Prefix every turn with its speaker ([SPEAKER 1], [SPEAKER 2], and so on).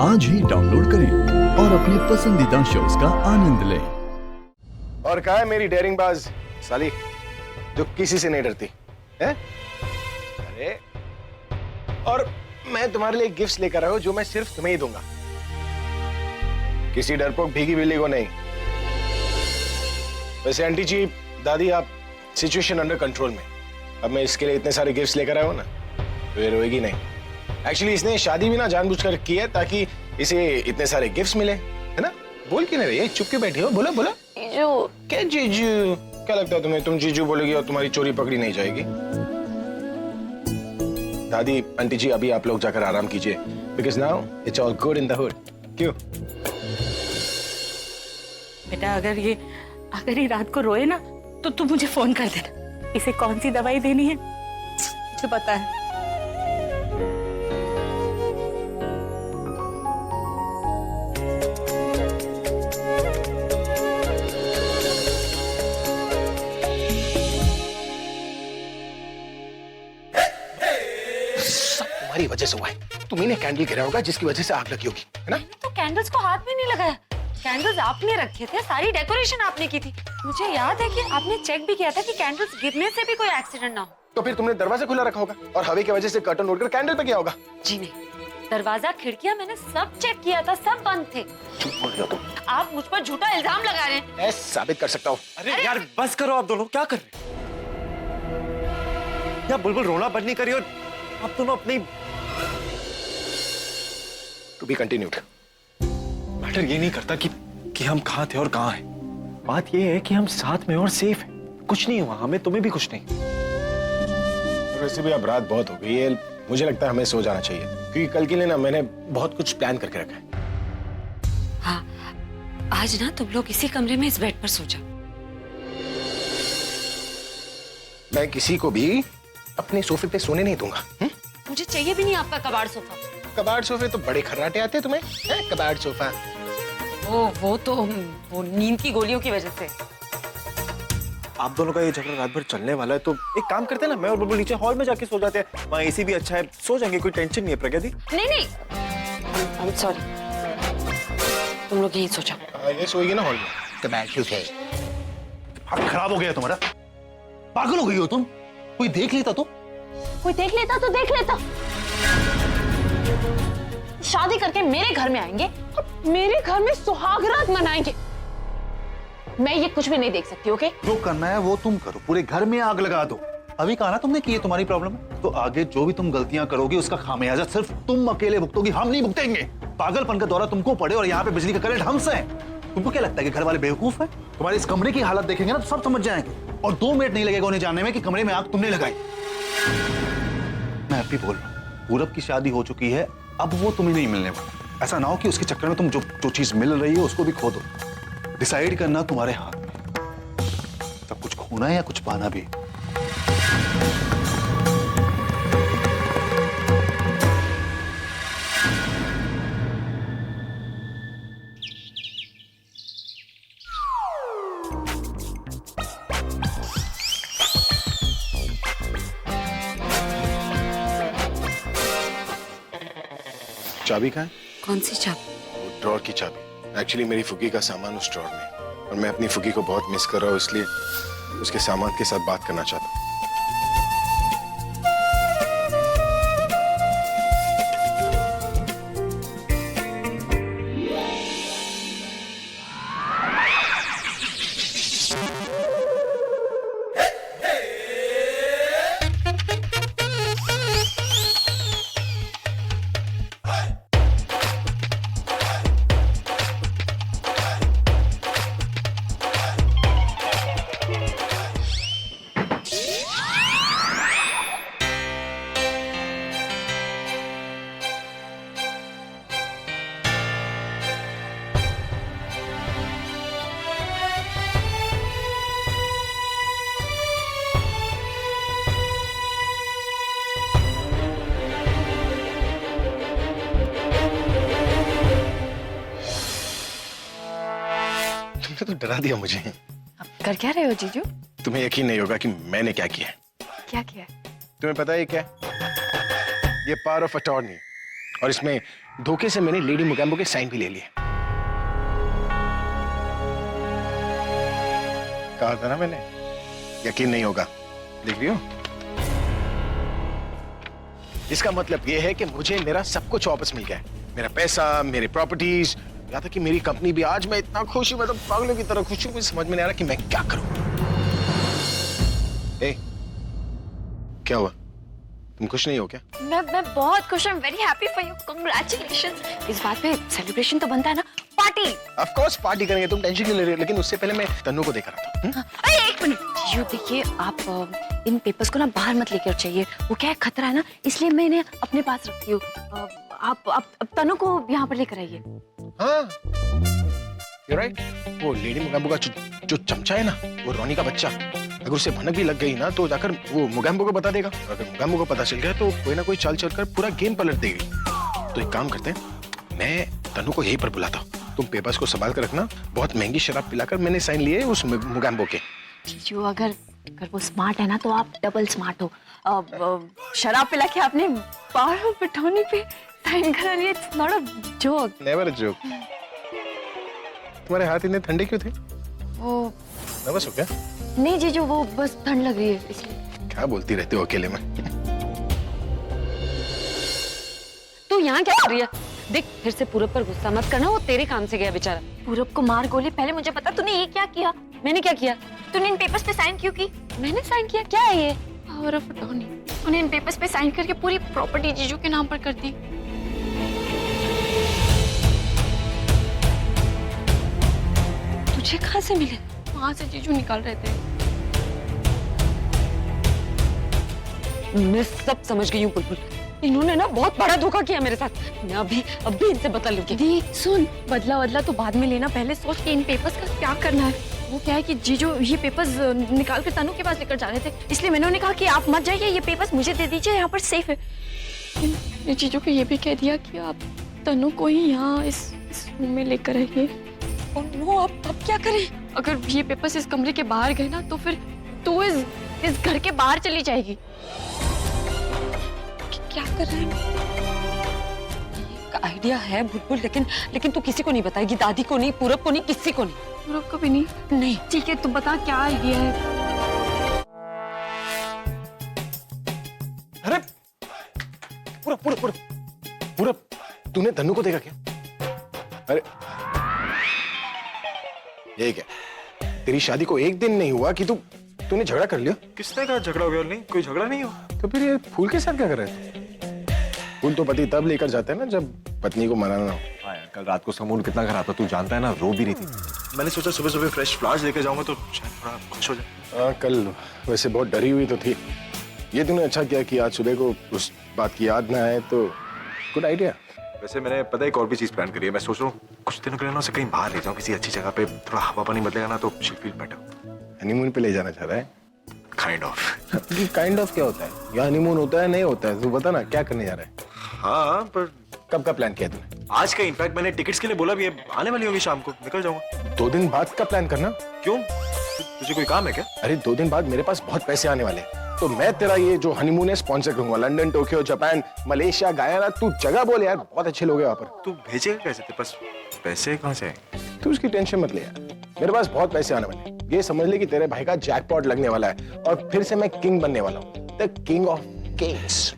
[SPEAKER 1] आज ही डाउनलोड करें और अपने पसंदीदा शोज का आनंद लें।
[SPEAKER 2] और कहाँ है मेरी डेयरिंग-बाज साली जो किसी से नहीं डरती है? अरे और मैं तुम्हारे लिए गिफ्ट्स लेकर आया हूं जो मैं सिर्फ तुम्हें ही दूंगा, किसी डरपोक भीगी बिल्ली को नहीं। वैसे आंटी जी, दादी, आप सिचुएशन अंडर कंट्रोल में। अब मैं इसके लिए इतने सारे गिफ्ट्स लेकर आया हूं ना, तो ये रोएगी नहीं। एक्चुअली इसने शादी भी ना जानबूझकर की है ताकि इसे इतने सारे गिफ्ट्स मिले, है ना? बोल क्यों नहीं रही है? चुप के बैठी हो, बोला बोला। जीजू। क्या जीजू? क्या लगता है तुम्हें तुम जीजू बोलोगी और तुम्हारी चोरी पकड़ी नहीं जाएगी? दादी, आंटी जी, अभी आप लोग जाकर आराम कीजिए, because now it's all good in the hood. क्यों?
[SPEAKER 3] बेटा अगर ये रात को रोए ना तो तू मुझे फोन कर देना। इसे कौन सी दवाई देनी है मुझे पता है।
[SPEAKER 2] तुम्हारी वजह से हुआ है। तुम्ही ने कैंडल गिरा होगा जिसकी वजह से आग लगी होगी, है ना?
[SPEAKER 4] तो कैंडल्स को हाथ में नहीं लगाया, कैंडल्स आपने रखे थे, सारी डेकोरेशन आपने की थी। मुझे याद है कि आपने चेक भी किया था कि कैंडल्स गिरने से भी कोई एक्सीडेंट ना हो।
[SPEAKER 2] तो फिर तुमने दरवाजा खुला रखा होगा और हवा की वजह से कर्टन उड़कर कैंडल पे गया होगा।
[SPEAKER 4] जी नहीं, दरवाजा खिड़कियां मैंने सब चेक किया था, सब बंद थे।
[SPEAKER 2] झूठ बोल रहे हो तुम।
[SPEAKER 4] आप मुझ पर झूठा इल्जाम लगा रहे हैं।
[SPEAKER 2] मैं साबित कर सकता हूँ।
[SPEAKER 5] अरे यार बस करो, आप दोनों क्या कर रहे हो? या बुलबुल रोना बंद नहीं करी और आप दोनों अपनी
[SPEAKER 2] टू बी कंटिन्यूड।
[SPEAKER 5] मैटर ये नहीं करता कि हम कहाँ थे और कहाँ हैं। बात ये है कि हम साथ में और सेफ हैं। कुछ नहीं हुआ हमें, तुम्हें भी कुछ नहीं।
[SPEAKER 2] वैसे भी अब रात बहुत हो गई है, मुझे लगता है हमें सो जाना चाहिए, क्योंकि कल के लिए ना मैंने बहुत कुछ प्लान करके रखा है।
[SPEAKER 4] हाँ, आज ना तुम लोग इसी कमरे में इस बेड पर सो जाओ।
[SPEAKER 2] मैं किसी को भी अपने सोफे पे सोने नहीं दूंगा।
[SPEAKER 4] मुझे चाहिए भी नहीं आपका कबाड़ सोफा।
[SPEAKER 2] कबाड़ सोफे तो बड़े खर्राटे आते हैं तुम्हें, है? कबाड़ सोफा।
[SPEAKER 4] वो नींद की गोलियों की वजह से।
[SPEAKER 5] आप दोनों का ये झगड़ा रात भर चलने वाला है तो एक काम करते हैं ना, मैं और बुलबुल नीचे हॉल में जाके सो जाते हैं। वहाँ एसी भी अच्छा है, सो जाएंगे, कोई टेंशन नहीं है। प्रज्ञा दी
[SPEAKER 4] नहीं, आई एम सॉरी, तुम लोग यहीं सो जाओ।
[SPEAKER 2] ये सोएगी ना हॉल में।
[SPEAKER 6] कबाड़ सोफा अब खराब हो गया तुम्हारा, पागल हो गई हो तुम। कोई देख लेता तो
[SPEAKER 4] देख लेता। शादी करके मेरे घर में आएंगे और मेरे घर में सुहाग रात मनाएंगे। मैं ये कुछ भी नहीं देख सकती। ओके,
[SPEAKER 6] जो करना है वो तुम करो, पूरे घर में आग लगा दो। अभी कहा ना तुमने कि ये तुम्हारी प्रॉब्लम है, तो आगे जो भी तुम गलतियां करोगी उसका खामियाजा सिर्फ तुम अकेले भुगतोगी, हम नहीं भुगतेंगे। पागलपन का दौरा तुमको पड़े और यहाँ पे बिजली का करंट हमसे है। तुमको क्या लगता है कि घर वाले बेवकूफ है? तुम्हारे इस कमरे की हालत देखेंगे ना तो सब समझ जाएंगे, और 2 मिनट नहीं लगेगा उन्हें जानने में कि कमरे में आग तुमने लगाई। मैं अभी बोल रहा हूँ, पूरब की शादी हो चुकी है, अब वो तुम्हें नहीं मिलने वाला। ऐसा ना हो कि उसके चक्कर में तुम जो चीज मिल रही है उसको भी खो दो। डिसाइड करना तुम्हारे हाथ में, सब कुछ खोना है या कुछ पाना भी।
[SPEAKER 2] चाबी कहाँ है?
[SPEAKER 4] कौन सी चाबी?
[SPEAKER 2] ड्रॉर की चाबी। एक्चुअली मेरी फुगी का सामान उस ड्रॉर में, और मैं अपनी फुगी को बहुत मिस कर रहा हूँ, इसलिए उसके सामान के साथ बात करना चाहता हूँ। तुमने तो डरा दिया मुझे।
[SPEAKER 4] कर क्या रहे हो जीजू?
[SPEAKER 2] तुम्हें यकीन नहीं होगा कि मैंने क्या किया है।
[SPEAKER 4] क्या किया?
[SPEAKER 2] तुम्हें पता है क्या है? ये पावर ऑफ अटॉर्नी, और इसमें धोखे से मैंने लेडी मुगैम्बो के साइन भी ले लिए। कहा था ना मैंने, यकीन नहीं होगा। देख रही हो, इसका मतलब यह है कि मुझे मेरा सब कुछ वापस मिल गया है। मेरा पैसा, मेरे प्रॉपर्टीज, यहाँ तक कि मेरी कंपनी भी। आज मैं इतना खुश हूं, मतलब पागलों की तरह खुश हूं, मुझे समझ में नहीं आ रहा कि मैं क्या करूं। ए, क्या हुआ? तुम खुश नहीं हो क्या?
[SPEAKER 4] मैं बहुत खुश हूँ। Very happy for you, congratulations. इस बात पे सेलिब्रेशन तो बनता है ना, पार्टी।
[SPEAKER 2] ऑफ कोर्स पार्टी करेंगे, तुम टेंशन क्यों ले रही हो? लेकिन उससे पहले मैं तन्नू को देख रहा था।
[SPEAKER 4] अरे एक मिनट जीजू, देखिए आप इन पेपर्स को ना बाहर मत लेकर चाहिए, वो क्या है खतरा है ना, इसलिए मैं इन्हें अपने पास रखती हूँ। आप तनु को यहाँ पर लेकर आइए।
[SPEAKER 2] हाँ, you're right। वो लेडी मुगैम्बो का जो चमचा है ना, वो रोनी का बच्चा, अगर उसे भनक भी लग गई ना तो जाकर वो मुगैम्बो को बता देगा। और अगर मुगैम्बो को पता चल गया तो कोई ना कोई चाल चलकर पूरा गेम पलट देगी। तो एक काम करते हैं, मैं तनु को यहीं पर बुलाता हूँ, तुम पेपर्स को संभाल कर रखना। बहुत महंगी शराब पिलाकर मैंने साइन लिए उस मुगैम्बो के।
[SPEAKER 4] जीजू अगर वो स्मार्ट है ना तो आप डबल स्मार्ट हो। शराब पिला के आपने पारो पिठौनी पे साइन करा लिया। It's not a joke.
[SPEAKER 2] Never a joke. तुम्हारे हाथ इतने ठंडे क्यों थे?
[SPEAKER 4] वो
[SPEAKER 2] नर्वस हो क्या?
[SPEAKER 4] नहीं जीजू, वो बस ठंड लग रही है इसलिए।
[SPEAKER 2] क्या बोलती रहती हो अकेले में?
[SPEAKER 4] तू यहाँ क्या कर रही है? देख फिर से पूरब पर गुस्सा मत करना, वो तेरे काम से गया बेचारा। पूरब को मार गोली। पहले मुझे बता तूने ये क्या किया? मैंने क्या किया? तूने इन पेपर्स पे साइन क्यों की? मैंने साइन किया? क्या है ये? Power of attorney. उन्हें इन पेपर्स पे साइन करके पूरी प्रॉपर्टी जीजू के नाम पर कर दी। तुझे कहाँ से मिले? वहां से जीजू निकाल रहे थे। मैं सब समझ गई हूँ बुलबुल, इन्होंने ना बहुत बड़ा धोखा किया मेरे साथ। मैं अभी इनसे बदला लूंगी। दी सुन, बदला तो बाद में लेना, पहले सोच के इन पेपर्स का क्या करना है। वो क्या है कि जीजू ये पेपर्स निकाल कर तनु के पास लेकर जा रहे थे, इसलिए मैंने उन्हें कहा कि आप मत जाइए, ये पेपर्स मुझे दे दीजिए, यहाँ पर सेफ है। लेकिन जीजू को ये भी कह दिया कि आप तनु को ही यहाँ इस रूम में लेकर आइए। और वो अब क्या करें? अगर ये पेपर्स इस कमरे के बाहर गए ना तो फिर तू इस घर के बाहर चली जाएगी। क्या कर रहे हैं? आइडिया है बुलबुल, लेकिन तू किसी को नहीं बताएगी, दादी को नहीं, पूरब को नहीं, किसी को नहीं। पूरब को भी नहीं? नहीं। ठीक है, तू बता क्या आइडिया है।
[SPEAKER 2] अरे पूरब तूने तन्नू को देखा क्या? अरे यही क्या, तेरी शादी को एक दिन नहीं हुआ कि तूने झगड़ा कर लिया?
[SPEAKER 5] किसने कहा झगड़ा हो गया? नहीं, कोई झगड़ा नहीं हो।
[SPEAKER 2] तो फिर ये फूल के साथ क्या कर रहे थे? फूल तो पति तब लेकर जाते हैं ना जब पत्नी को मनाना हो।
[SPEAKER 5] हाँ यार, कल रात को समून कितना खराब था, तू जानता है ना, रो भी रही थी। मैंने सोचा सुबह सुबह फ्रेश फ्लावर्स लेकर जाऊंगा तो शायद थोड़ा खुश हो जाए।
[SPEAKER 2] हाँ, कल वैसे बहुत डरी हुई तो थी। ये तूने अच्छा किया कि आज सुबह को उस बात की याद ना आए, तो गुड आइडिया।
[SPEAKER 5] वैसे मैंने पता है एक और भी चीज प्लान करी है। मैं सोच रहा हूँ कुछ दिनों के लिए ना उसे कहीं बाहर ले जाऊँ, किसी अच्छी जगह पे, थोड़ा हवा पानी बदलेगा ना तो शी फील बेटर।
[SPEAKER 2] हनीमून पे ले जाना चाह रहा है?
[SPEAKER 5] Kind of.
[SPEAKER 2] काइंड ऑफ क्या होता है? या हनीमून होता है नहीं होता है? तू बता ना, क्या करने जा रहा है?
[SPEAKER 5] हाँ, पर
[SPEAKER 2] कब का प्लान किया तूने?
[SPEAKER 5] आज का। इनफैक्ट मैंने टिकट्स के लिए बोला भी है, आने वाली होगी शाम को, निकल जाऊंगा।
[SPEAKER 2] 2 दिन बाद का प्लान करना।
[SPEAKER 5] क्यों, तुझे कोई काम है क्या?
[SPEAKER 2] अरे 2 दिन बाद मेरे पास बहुत पैसे आने वाले हैं, तो मैं तेरा ये जो हनीमून है स्पॉन्सर करूंगा। London, Tokyo, Japan, Malaysia, Guyana, तू जगह बोल यार, बहुत अच्छे लोग हैं वहां पर।
[SPEAKER 5] तू भेजेगा कैसे? तेरे पास पैसे कहाँ से आए?
[SPEAKER 2] तू उसकी टेंशन मत ले यार, मेरे पास बहुत पैसे आने वाले हैं। ये समझ ले कि तेरे भाई का जैकपॉट लगने वाला है और फिर से मैं किंग बनने वाला हूँ, द किंग ऑफ किंग्स।